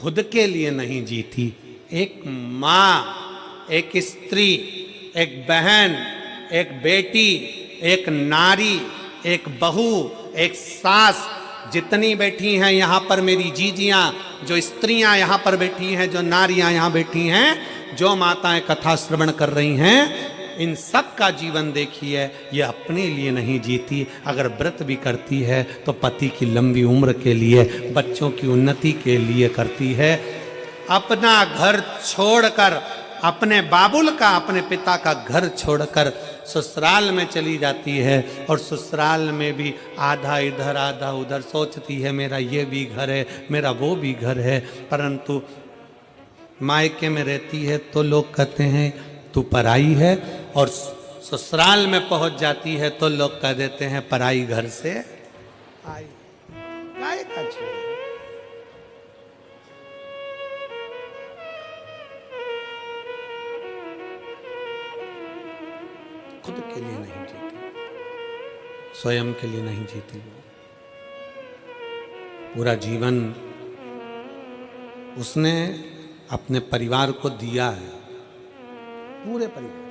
खुद के लिए नहीं जीती। एक माँ, एक स्त्री, एक बहन, एक बेटी, एक नारी, एक बहू, एक सास, जितनी बैठी हैं यहाँ पर मेरी जीजियाँ, जो स्त्रियाँ यहाँ पर बैठी हैं, जो नारियाँ यहाँ बैठी हैं, जो माताएं कथा श्रवण कर रही हैं, इन सब का जीवन देखिए। ये अपने लिए नहीं जीती। अगर व्रत भी करती है तो पति की लंबी उम्र के लिए, बच्चों की उन्नति के लिए करती है। अपना घर छोड़कर, अपने बाबुल का, अपने पिता का घर छोड़कर ससुराल में चली जाती है, और ससुराल में भी आधा इधर आधा उधर सोचती है मेरा ये भी घर है, मेरा वो भी घर है। परंतु मायके में रहती है तो लोग कहते हैं तू पराई है, और ससुराल में पहुंच जाती है तो लोग कह देते हैं पराई घर से आई। काय का छे? खुद के लिए नहीं जीती, स्वयं के लिए नहीं जीती। वो पूरा जीवन उसने अपने परिवार को दिया है, पूरे परिवार,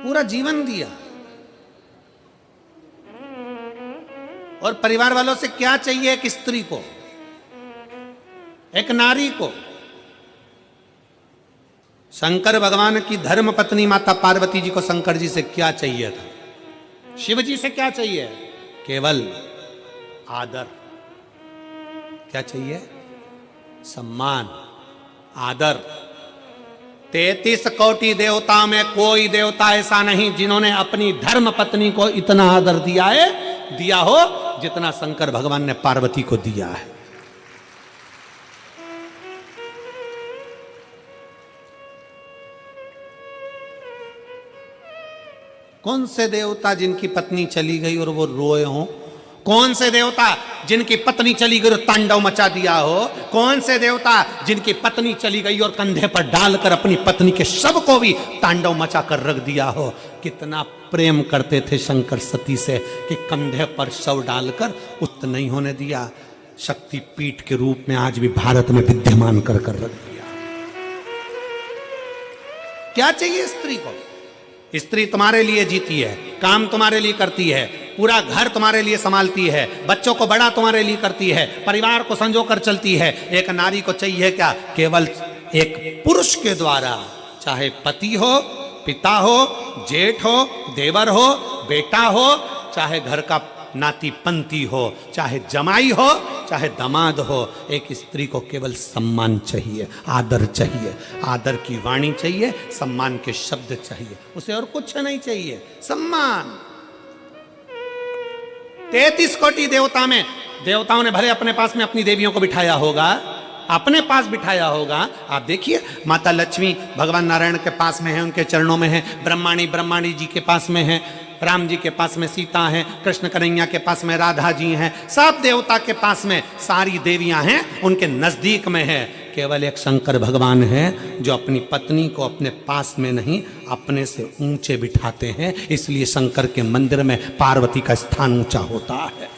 पूरा जीवन दिया। और परिवार वालों से क्या चाहिए एक स्त्री को, एक नारी को? शंकर भगवान की धर्म पत्नी माता पार्वती जी को शंकर जी से क्या चाहिए था? शिव जी से क्या चाहिए? केवल आदर। क्या चाहिए? सम्मान, आदर। 33 कोटि देवता में कोई देवता ऐसा नहीं जिन्होंने अपनी धर्म पत्नी को इतना आदर दिया हो जितना शंकर भगवान ने पार्वती को दिया है। कौन से देवता जिनकी पत्नी चली गई और वो रोए हों? कौन से देवता जिनकी पत्नी चली गई और तांडव मचा दिया हो? कौन से देवता जिनकी पत्नी चली गई और कंधे पर डालकर अपनी पत्नी के शव को भी तांडव मचा कर रख दिया हो? कितना प्रेम करते थे शंकर सती से कि कंधे पर शव डालकर उत नहीं होने दिया। शक्ति पीठ के रूप में आज भी भारत में विद्यमान कर रख दिया। क्या चाहिए स्त्री को? स्त्री तुम्हारे लिए जीती है, काम तुम्हारे लिए करती है, पूरा घर तुम्हारे लिए संभालती है, बच्चों को बड़ा तुम्हारे लिए करती है, परिवार को संजोकर चलती है। एक नारी को चाहिए क्या? केवल एक पुरुष के द्वारा, चाहे पति हो, पिता हो, जेठ हो, देवर हो, बेटा हो, चाहे घर का नाती पंती हो, चाहे जमाई हो, चाहे दामाद हो, एक स्त्री को केवल सम्मान चाहिए, आदर चाहिए, आदर की वाणी चाहिए, सम्मान के शब्द चाहिए, उसे और कुछ नहीं चाहिए। सम्मान। 33 कोटि देवता में, देवताओं ने भले अपने पास में अपनी देवियों को बिठाया होगा, अपने पास बिठाया होगा। आप देखिए माता लक्ष्मी भगवान नारायण के पास में है, उनके चरणों में है। ब्रह्माणी जी के पास में है, राम जी के पास में सीता है, कृष्ण कन्हैया के पास में राधा जी हैं, सब देवता के पास में सारी देवियां हैं, उनके नजदीक में है। केवल एक शंकर भगवान है जो अपनी पत्नी को अपने पास में नहीं, अपने से ऊंचे बिठाते हैं। इसलिए शंकर के मंदिर में पार्वती का स्थान ऊंचा होता है।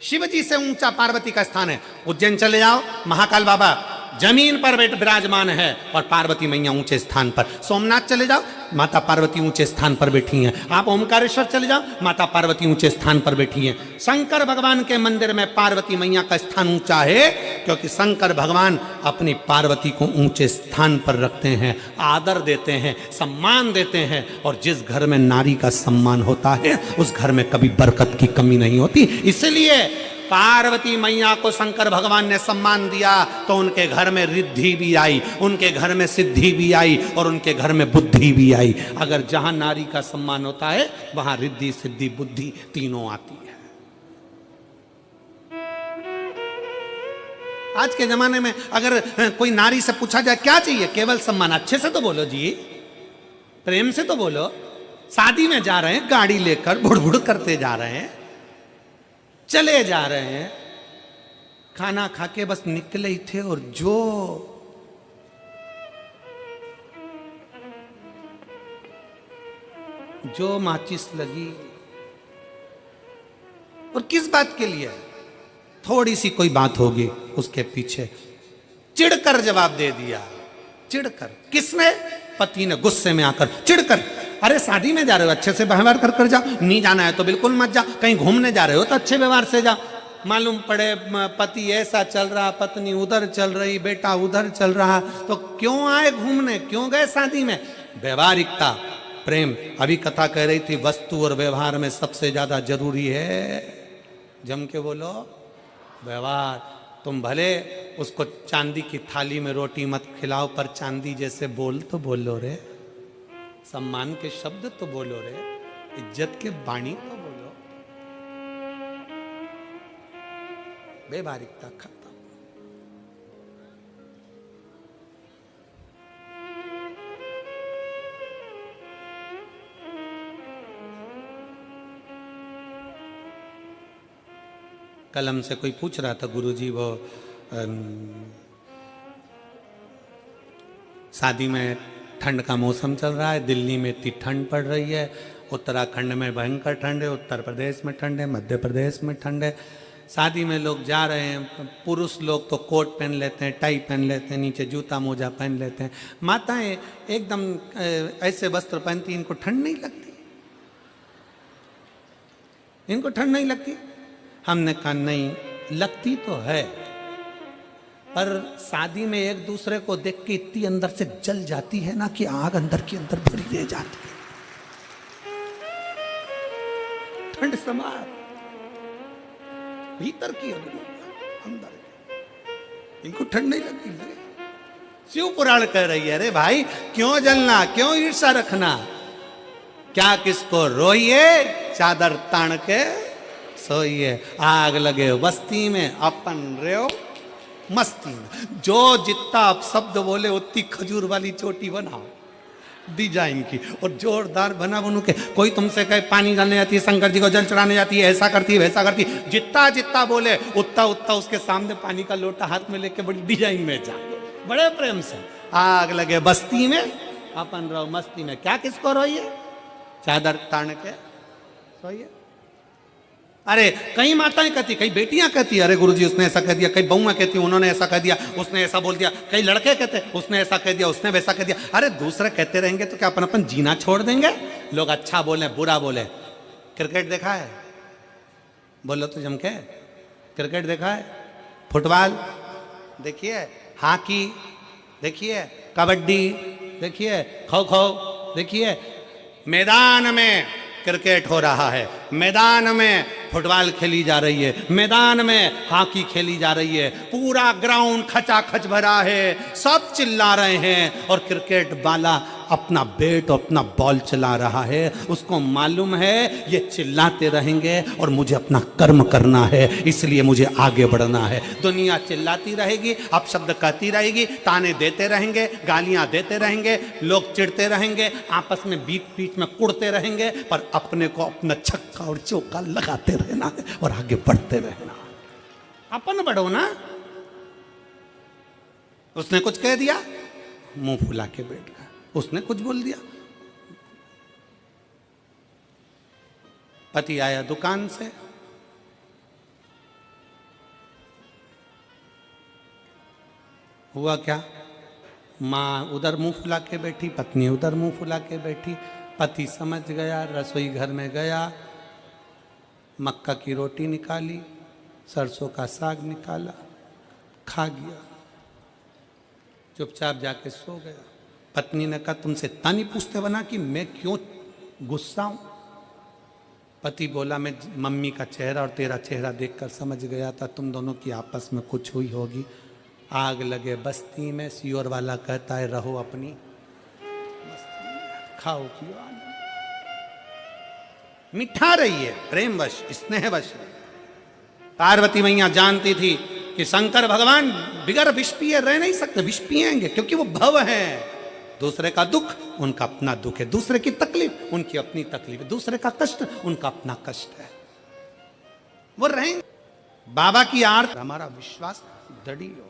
शिव जी से ऊंचा पार्वती का स्थान है। उज्जैन चले जाओ, महाकाल बाबा जमीन पर विराजमान है और पार्वती मैया ऊंचे स्थान पर। सोमनाथ चले जाओ, माता पार्वती ऊंचे स्थान पर बैठी हैं। आप ओमकारेश्वर चले जाओ, माता पार्वती ऊंचे स्थान पर बैठी हैं। शंकर भगवान के मंदिर में पार्वती मैया का स्थान ऊंचा है क्योंकि शंकर भगवान अपनी पार्वती को ऊंचे स्थान पर रखते हैं, आदर देते हैं, सम्मान देते हैं। और जिस घर में नारी का सम्मान होता है उस घर में कभी बरकत की कमी नहीं होती। इसलिए पार्वती मैया को शंकर भगवान ने सम्मान दिया तो उनके घर में रिद्धि भी आई, उनके घर में सिद्धि भी आई और उनके घर में बुद्धि भी आई। अगर जहां नारी का सम्मान होता है वहां रिद्धि सिद्धि बुद्धि तीनों आती है। आज के जमाने में अगर कोई नारी से पूछा जाए क्या चाहिए, केवल सम्मान। अच्छे से तो बोलो जी, प्रेम से तो बोलो। शादी में जा रहे हैं, गाड़ी लेकर बुड़ करते जा रहे हैं, चले जा रहे हैं, खाना खा के बस निकले ही थे और जो माचिस लगी और किस बात के लिए? थोड़ी सी कोई बात होगी उसके पीछे चिढ़कर जवाब दे दिया। चिढ़कर। किसने? पति ने गुस्से में आकर चिढ़कर। अरे शादी में जा रहे हो अच्छे से व्यवहार कर कर जाओ, नहीं जाना है तो बिल्कुल मत जाओ, कहीं घूमने जा रहे हो तो अच्छे व्यवहार से जाओ। मालूम पड़े पति ऐसा चल रहा, पत्नी उधर चल रही, बेटा उधर चल रहा, तो क्यों आए घूमने, क्यों गए शादी में? व्यवहारिकता, प्रेम। अभी कथा कह रही थी वस्तु और व्यवहार में सबसे ज्यादा जरूरी है, जम के बोलो, व्यवहार। तुम भले उसको चांदी की थाली में रोटी मत खिलाओ, पर चांदी जैसे बोल तो बोलो रे, सम्मान के शब्द तो बोलो रे, इज्जत के वाणी तो बोलो। व्यवहारिकता खत्म। कल हमसे कोई पूछ रहा था, गुरुजी वो शादी में ठंड का मौसम चल रहा है, दिल्ली में इतनी ठंड पड़ रही है, उत्तराखंड में भयंकर ठंड है, उत्तर प्रदेश में ठंड है, मध्य प्रदेश में ठंड है। शादी में लोग जा रहे हैं, पुरुष लोग तो कोट पहन लेते हैं, टाई पहन लेते हैं, नीचे जूता मोजा पहन लेते हैं। माताएं एकदम ऐसे वस्त्र पहनती, इनको ठंड नहीं लगती, इनको ठंड नहीं लगती। हमने कहा नहीं, लगती तो है, पर शादी में एक दूसरे को देख के इतनी अंदर से जल जाती है ना कि आग अंदर के अंदर भरी रह जाती है। ठंड समार भीतर की अंदर की, इनको ठंड नहीं लगती। लगे शिव पुराण कह रही है, अरे भाई क्यों जलना, क्यों ईर्षा रखना, क्या किसको रोइए, चादर तान के सोइए। आग लगे बस्ती में, अपन रहो मस्ती में। जो जितना आप शब्द बोले उतनी खजूर वाली चोटी बनाओ डिजाइन की, और जोरदार बना बनू के। कोई तुमसे कहे पानी डालने जाती है, शंकर जी को जल चढ़ाने जाती है, ऐसा करती है वैसा करती है, जितना जितना बोले उतना उतना उसके सामने पानी का लोटा हाथ में लेके बड़ी डिजाइन में जा, बड़े प्रेम से। आग लगे बस्ती में, अपन रहो मस्ती में। क्या किसको रोइए, चादर तान के सोइए। अरे कई माताएं कहती, कई बेटियां कहती, अरे गुरुजी उसने ऐसा कह दिया, कई बहुआं कहती उन्होंने ऐसा कह दिया, उसने ऐसा बोल दिया, कई लड़के कहते उसने ऐसा कह दिया, उसने वैसा कह दिया। अरे दूसरे कहते रहेंगे तो क्या अपन अपन जीना छोड़ देंगे? लोग अच्छा बोले बुरा बोले। क्रिकेट देखा है? बोलो तो जम के। क्रिकेट देखा है? फुटबॉल देखिए, हॉकी देखिए, कबड्डी देखिए, खो खो देखिए। मैदान में क्रिकेट हो रहा है, मैदान में फुटबॉल खेली जा रही है, मैदान में हॉकी खेली जा रही है, पूरा ग्राउंड खचाखच भरा है, सब चिल्ला रहे हैं, और क्रिकेट वाला अपना बैट और अपना बॉल चला रहा है। उसको मालूम है ये चिल्लाते रहेंगे और मुझे अपना कर्म करना है, इसलिए मुझे आगे बढ़ना है। दुनिया चिल्लाती रहेगी, अपशब्द कहती रहेगी, ताने देते रहेंगे, गालियां देते रहेंगे, लोग चिढ़ते रहेंगे, आपस में बीच बीच में कुड़ते रहेंगे, पर अपने को अपना छक्का और चौका लगाते रहना है और आगे बढ़ते रहना। अपन बढ़ो ना। उसने कुछ कह दिया, मुंह फुला के बैठ गया। उसने कुछ बोल दिया, पति आया दुकान से, हुआ क्या, माँ उधर मुंह फुला के बैठी, पत्नी उधर मुंह फुला के बैठी। पति समझ गया, रसोई घर में गया, मक्का की रोटी निकाली, सरसों का साग निकाला, खा गया, चुपचाप जाके सो गया। पत्नी ने कहा तुमसे इतना नहीं पूछते बना कि मैं क्यों गुस्सा हूं? पति बोला मैं मम्मी का चेहरा और तेरा चेहरा देखकर समझ गया था तुम दोनों की आपस में कुछ हुई होगी। आग लगे बस्ती में, सियोर वाला कहता है रहो अपनी बस्ती में, खाओ पियो आनंद, मिठा रही है, प्रेमवश, स्नेहवश। पार्वती मैया जानती थी कि शंकर भगवान बिगर विष पिए रह नहीं सकते, विष पिएंगे क्योंकि वो भव है। दूसरे का दुख उनका अपना दुख है, दूसरे की तकलीफ उनकी अपनी तकलीफ है, दूसरे का कष्ट उनका अपना कष्ट है, वो रहेंगे। बाबा की आरती हमारा विश्वास दृढ़ हो।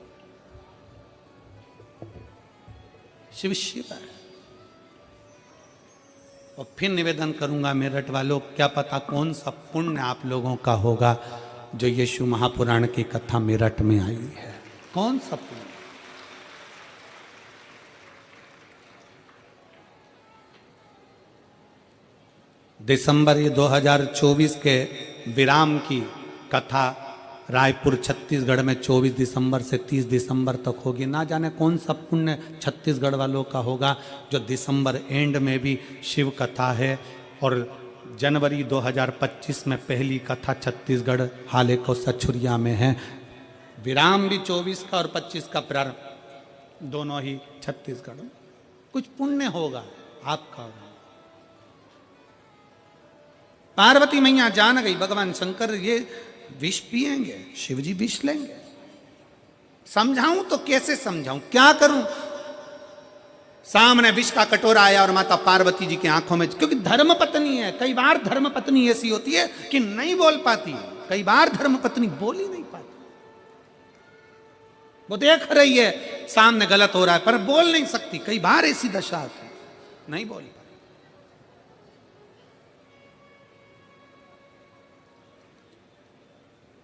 शिव शिव है, और फिर निवेदन करूंगा मेरठ वालों, क्या पता कौन सा पुण्य आप लोगों का होगा जो यीशु महापुराण की कथा मेरठ में आई है। कौन सा पुण्य? दिसंबर ये 2024 के विराम की कथा रायपुर छत्तीसगढ़ में 24 दिसंबर से 30 दिसंबर तक होगी। ना जाने कौन सा पुण्य छत्तीसगढ़ वालों का होगा जो दिसंबर एंड में भी शिव कथा है, और जनवरी 2025 में पहली कथा छत्तीसगढ़ हाले को सछुरिया में है। विराम भी 24 का और 25 का प्रारंभ दोनों ही छत्तीसगढ़ में। कुछ पुण्य होगा आपका। पार्वती मैया जान गई भगवान शंकर ये विष पिएंगे, शिवजी विष लेंगे। समझाऊं तो कैसे समझाऊं, क्या करूं? सामने विष का कटोरा आया और माता पार्वती जी की आंखों में, क्योंकि धर्म पत्नी है, कई बार धर्म पत्नी ऐसी होती है कि नहीं बोल पाती, कई बार धर्म पत्नी बोल ही नहीं पाती। वो देख रही है सामने गलत हो रहा है पर बोल नहीं सकती, कई बार ऐसी दशा होती है, नहीं बोल पाती।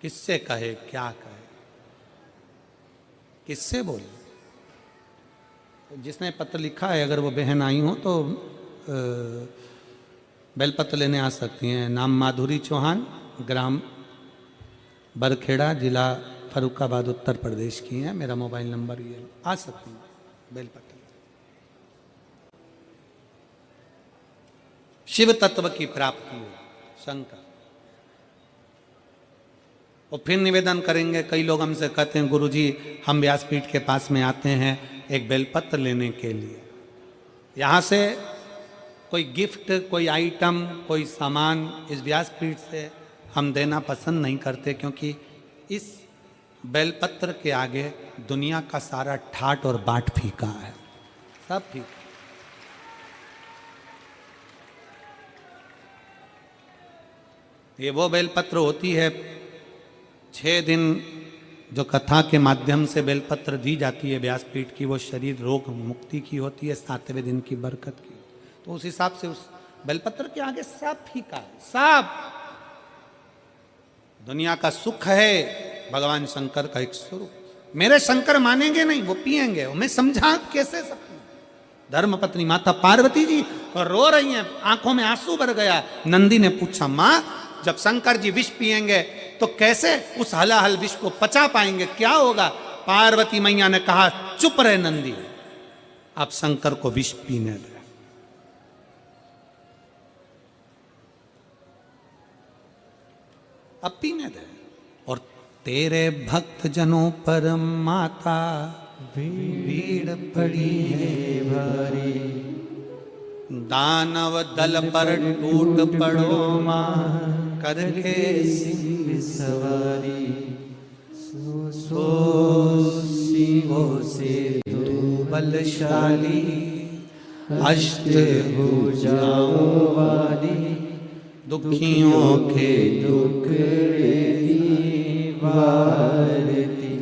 किससे कहे, क्या कहे, किससे बोले? जिसने पत्र लिखा है अगर वो बहन आई हो तो बेलपत्र लेने आ सकती हैं। नाम माधुरी चौहान, ग्राम बरखेड़ा, जिला फरुखाबाद, उत्तर प्रदेश की हैं। मेरा मोबाइल नंबर ये, आ सकती हैं बेलपत्र। शिव तत्व की प्राप्ति हो शंकर। और फिर निवेदन करेंगे, कई लोग हमसे कहते हैं गुरुजी हम व्यासपीठ के पास में आते हैं एक बेलपत्र लेने के लिए, यहाँ से कोई गिफ्ट, कोई आइटम, कोई सामान इस व्यासपीठ से हम देना पसंद नहीं करते, क्योंकि इस बेलपत्र के आगे दुनिया का सारा ठाट और बाट फीका है, सब फीका। ये वो बेलपत्र होती है 6 दिन जो कथा के माध्यम से बेलपत्र दी जाती है व्यासपीठ की, वो शरीर रोग मुक्ति की होती है, 7वें दिन की बरकत की। तो उस हिसाब से उस बेलपत्र के आगे सब फीका है, सब। दुनिया का सुख है भगवान शंकर का एक स्वरूप। मेरे शंकर मानेंगे नहीं, वो पिएंगे। मैं समझा कैसे सकती हूँ? धर्म पत्नी माता पार्वती जी और रो रही हैं, आंखों में आंसू भर गया। नंदी ने पूछा, माँ जब शंकर जी विष पिएंगे तो कैसे उस हलाहल विष को पचा पाएंगे, क्या होगा? पार्वती मैया ने कहा, चुप रहे नंदी, आप शंकर को विष पीने दे। अब पीने दे। और तेरे भक्त जनों पर माता भीड़ पड़ी है भारी, दानव दल पर टूट पड़ो मां करके सिंह सवारी, सो सिंहों से तू बलशाली, अष्ट भुजाओं वाली, दुखियों के दुख वारती,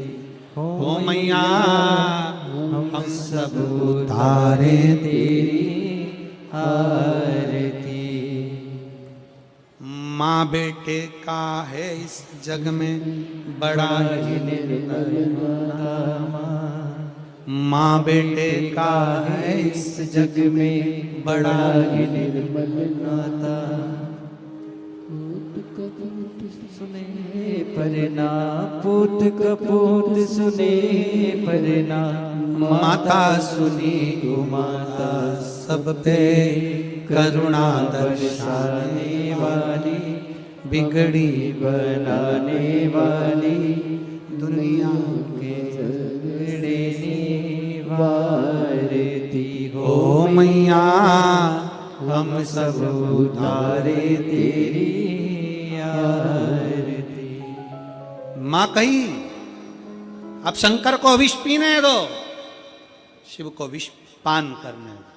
हो मैया हम सब उतारे तेरी आरती। माँ बेटे का है इस जग में बड़ा ही निर्मल नाता, माँ बेटे का है इस जग में बड़ा ही निर्मल नाता। सुने परना पूत कपूत सुने परना, माता सुनी गो माता सब पे करुणा दर्शाने वाली, बिगड़ी बनाने वाली, दुनिया के झगड़े निवारती, हो मैया हम सब उतारे तेरी आरती। माँ कही, अब शंकर को विष पीने दो, शिव को विष पान करने दो,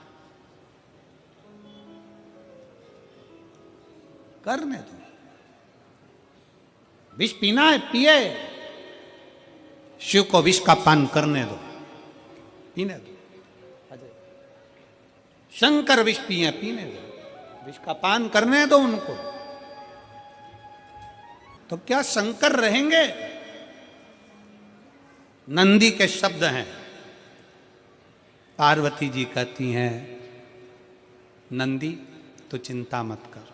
करने दो। विष पीना है, पिए, शिव को विष का पान करने दो, पीने दो। शंकर विष पिए, पीने दो। विष का पान करने दो उनको। तो क्या शंकर रहेंगे? नंदी के शब्द हैं। पार्वती जी कहती हैं, नंदी तो चिंता मत कर।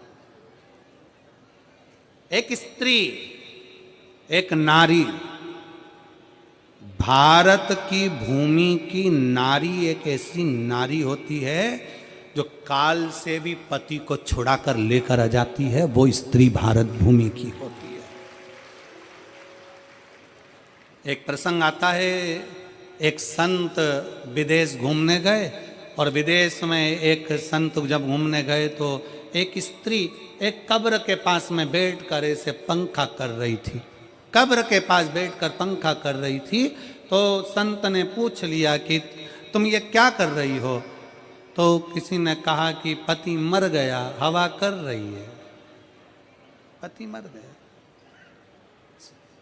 एक स्त्री, एक नारी, भारत की भूमि की नारी एक ऐसी नारी होती है जो काल से भी पति को छुड़ाकर लेकर आ जाती है। वो स्त्री भारत भूमि की होती है। एक प्रसंग आता है, एक संत विदेश घूमने गए और विदेश में एक संत जब घूमने गए तो एक स्त्री एक कब्र के पास में बैठकर ऐसे पंखा कर रही थी। कब्र के पास बैठकर पंखा कर रही थी। तो संत ने पूछ लिया कि तुम ये क्या कर रही हो? तो किसी ने कहा कि पति मर गया, हवा कर रही है। पति मर गया।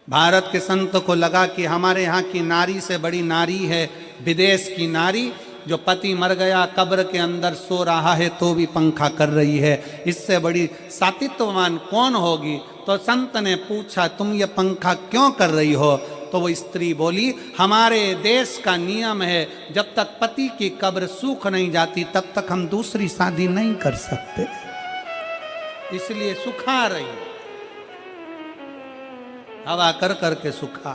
भारत के संत को लगा कि हमारे यहाँ की नारी से बड़ी नारी है विदेश की नारी, जो पति मर गया कब्र के अंदर सो रहा है तो भी पंखा कर रही है। इससे बड़ी सातित्ववान कौन होगी? तो संत ने पूछा, तुम ये पंखा क्यों कर रही हो? तो वो स्त्री बोली, हमारे देश का नियम है जब तक पति की कब्र सूख नहीं जाती तब तक हम दूसरी शादी नहीं कर सकते, इसलिए सुखा रही, हवा कर करके सुखा।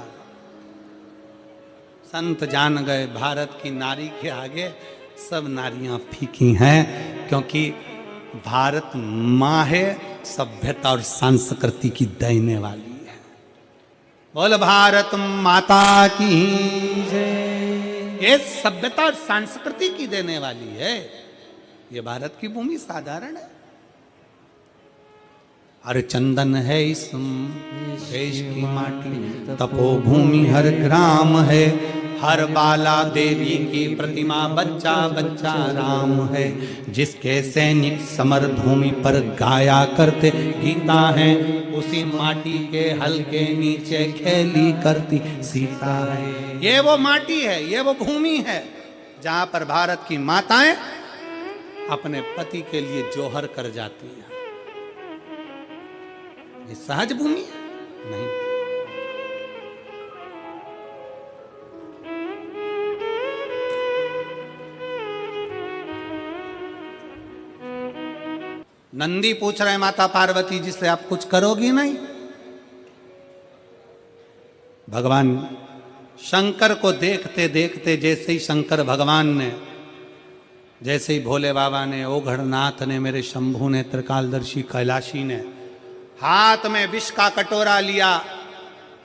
संत जान गए भारत की नारी के आगे सब नारियां फीकी हैं, क्योंकि भारत माँ है, सभ्यता और संस्कृति की देने वाली है। बोल भारत माता की जय। ये सभ्यता और संस्कृति की देने वाली है। ये भारत की भूमि साधारण है। हर चंदन है इस देश की माटी, तपोभूमि हर ग्राम है। हर बाला देवी की प्रतिमा, बच्चा बच्चा राम है। जिसके सैनिक समर भूमि पर गाया करते गीता है, उसी माटी के हल्के नीचे खेली करती सीता है। ये वो माटी है, ये वो भूमि है जहां पर भारत की माताएं अपने पति के लिए जोहर कर जाती हैं। ये सहज भूमि है? नहीं। नंदी पूछ रहे माता पार्वती जी से, आप कुछ करोगी नहीं? भगवान शंकर को देखते देखते, जैसे ही शंकर भगवान ने, जैसे ही भोले बाबा ने, ओघड़नाथ ने, मेरे शंभू ने, त्रिकालदर्शी कैलाशी ने हाथ में विष का कटोरा लिया,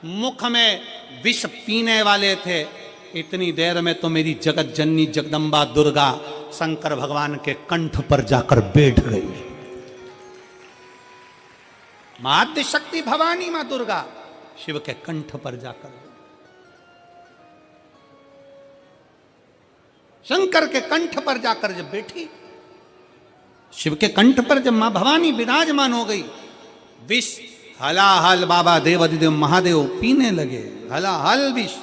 मुख में विष पीने वाले थे, इतनी देर में तो मेरी जगत जननी जगदम्बा दुर्गा शंकर भगवान के कंठ पर जाकर बैठ गई। माध्य शक्ति भवानी मां दुर्गा शिव के कंठ पर जाकर, शंकर के कंठ पर जाकर जब बैठी, शिव के कंठ पर जब मां भवानी विराजमान हो गई, विष हलाहल बाबा देवाधिदेव महादेव पीने लगे, हलाहल विष।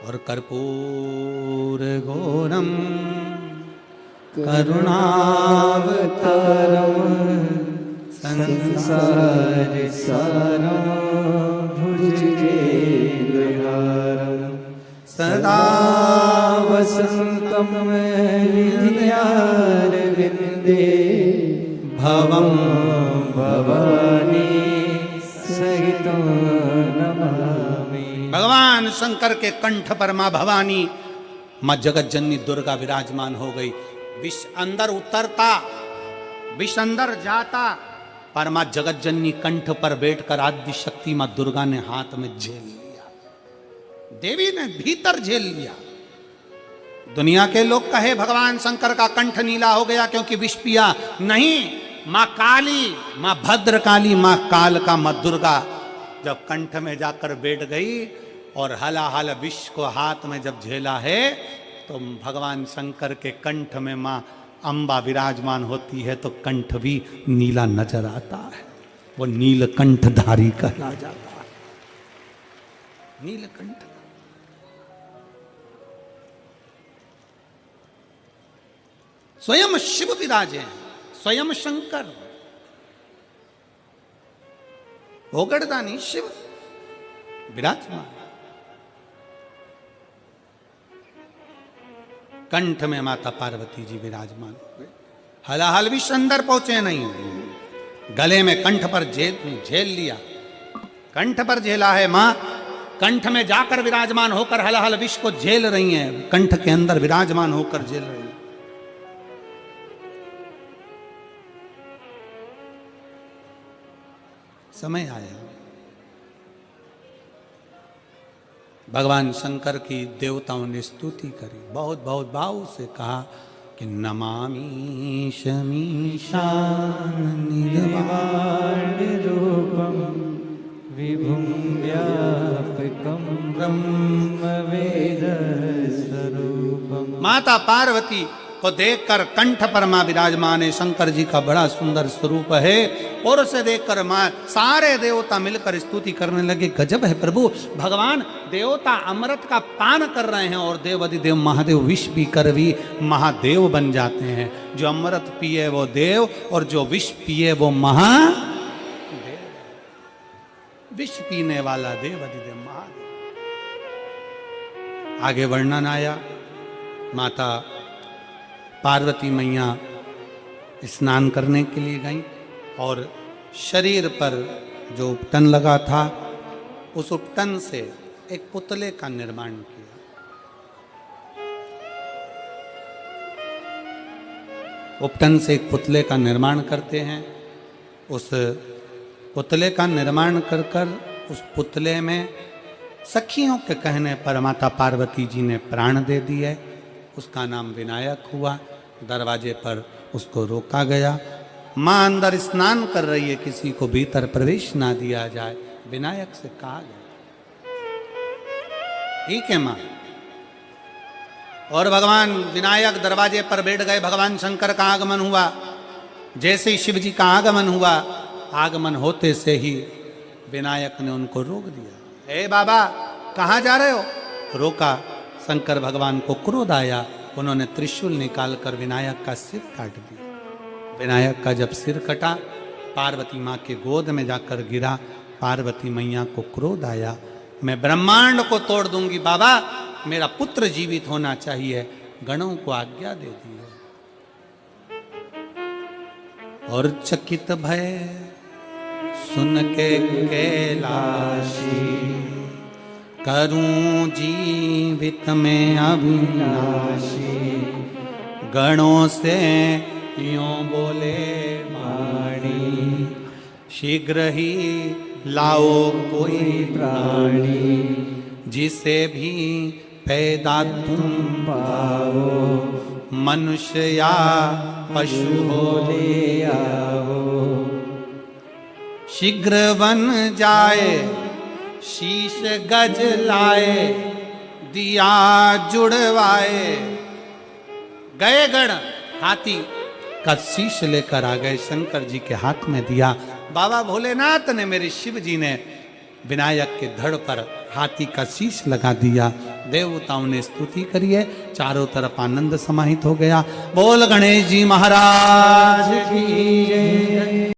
और कर्पूर घोरम करुणावतारम संसार सारम भुजगेन्द्रहारम सदा वसंतम हृदयारविंदे भवम भवानी सहितं नमामि। भगवान शंकर के कंठ पर मां भवानी, मां जगत जननी दुर्गा विराजमान हो गई। विष अंदर उतरता, विष अंदर जाता, पर मां जगत जननी कंठ पर बैठकर आदि शक्ति मां दुर्गा ने हाथ में झेल लिया, देवी ने भीतर झेल लिया। दुनिया के लोग कहे भगवान शंकर का कंठ नीला हो गया क्योंकि विष पिया, नहीं, मां काली, मां भद्रकाली, मां काल का मां दुर्गा जब कंठ में जाकर बैठ गई और हलाहल विष को हाथ में जब झेला है, तो भगवान शंकर के कंठ में मां अंबा विराजमान होती है, तो कंठ भी नीला नजर आता है। वो नीलकंठधारी कहला जाता है। नीलकंठ। स्वयं शिव विराजे हैं, स्वयं शंकर, भोगड़दानी शिव विराजमान। कंठ में माता पार्वती जी विराजमान हुए। हलाहल भी अंदर पहुंचे नहीं, गले में कंठ पर झेल लिया, कंठ पर झेला है मां। कंठ में जाकर विराजमान होकर हलाहल विष को झेल रही हैं, कंठ के अंदर विराजमान होकर झेल रही हैं। समय आया, भगवान शंकर की देवताओं ने स्तुति करी, बहुत बहुत भाव से कहा कि नमामि शमीशान निर्वाणरूपं विभुं व्यापकं ब्रह्मवेदस्वरूपम्। माता पार्वती को देखकर कंठ पर मां विराजमान है, शंकर जी का बड़ा सुंदर स्वरूप है। और उसे देखकर मां सारे देवता मिलकर स्तुति करने लगे, गजब है प्रभु, भगवान देवता अमृत का पान कर रहे हैं और देवाधिदेव महादेव विष पीकर भी महादेव बन जाते हैं। जो अमृत पिए वो देव और जो विष पिए वो महादेव। विष पीने वाला देवाधिदेव महादेव। आगे वर्णन आया, माता पार्वती मैया स्नान करने के लिए गई और शरीर पर जो उपटन लगा था उस उपटन से एक पुतले का निर्माण किया। उपटन से एक पुतले का निर्माण करते हैं। उस पुतले का निर्माण कर कर उस पुतले में सखियों के कहने पर माता पार्वती जी ने प्राण दे दिए। उसका नाम विनायक हुआ। दरवाजे पर उसको रोका गया। मां अंदर स्नान कर रही है, किसी को भीतर प्रवेश ना दिया जाए, विनायक से कहा गया। ठीक है मां। और भगवान विनायक दरवाजे पर बैठ गए। भगवान शंकर का आगमन हुआ। जैसे ही शिव जी का आगमन हुआ, आगमन होते से ही विनायक ने उनको रोक दिया। ए बाबा, कहाँ जा रहे हो? रोका। शंकर भगवान को क्रोध आया, उन्होंने त्रिशूल निकालकर विनायक का सिर काट दिया। विनायक का जब सिर कटा, पार्वती माँ के गोद में जाकर गिरा। पार्वती मैया को क्रोध आया, मैं ब्रह्मांड को तोड़ दूंगी बाबा, मेरा पुत्र जीवित होना चाहिए। गणों को आज्ञा दे दी है। और चकित भय सुन के कैलाशी, करूं जीवित में अविनाशी। गणों से यूं बोले वाणी, शीघ्र ही लाओ कोई प्राणी। जिसे भी पैदा तुम पाओ, मनुष्य या पशु हो ले आओ। शीघ्र बन जाए शीश गज लाए, दिया जुड़वाए। गए गण हाथी का शीश लेकर आ गए, शंकर जी के हाथ में दिया। बाबा भोलेनाथ ने, मेरे शिव जी ने विनायक के धड़ पर हाथी का शीश लगा दिया। देवताओं ने स्तुति करी है, चारों तरफ आनंद समाहित हो गया। बोल गणेश जी महाराज की जय।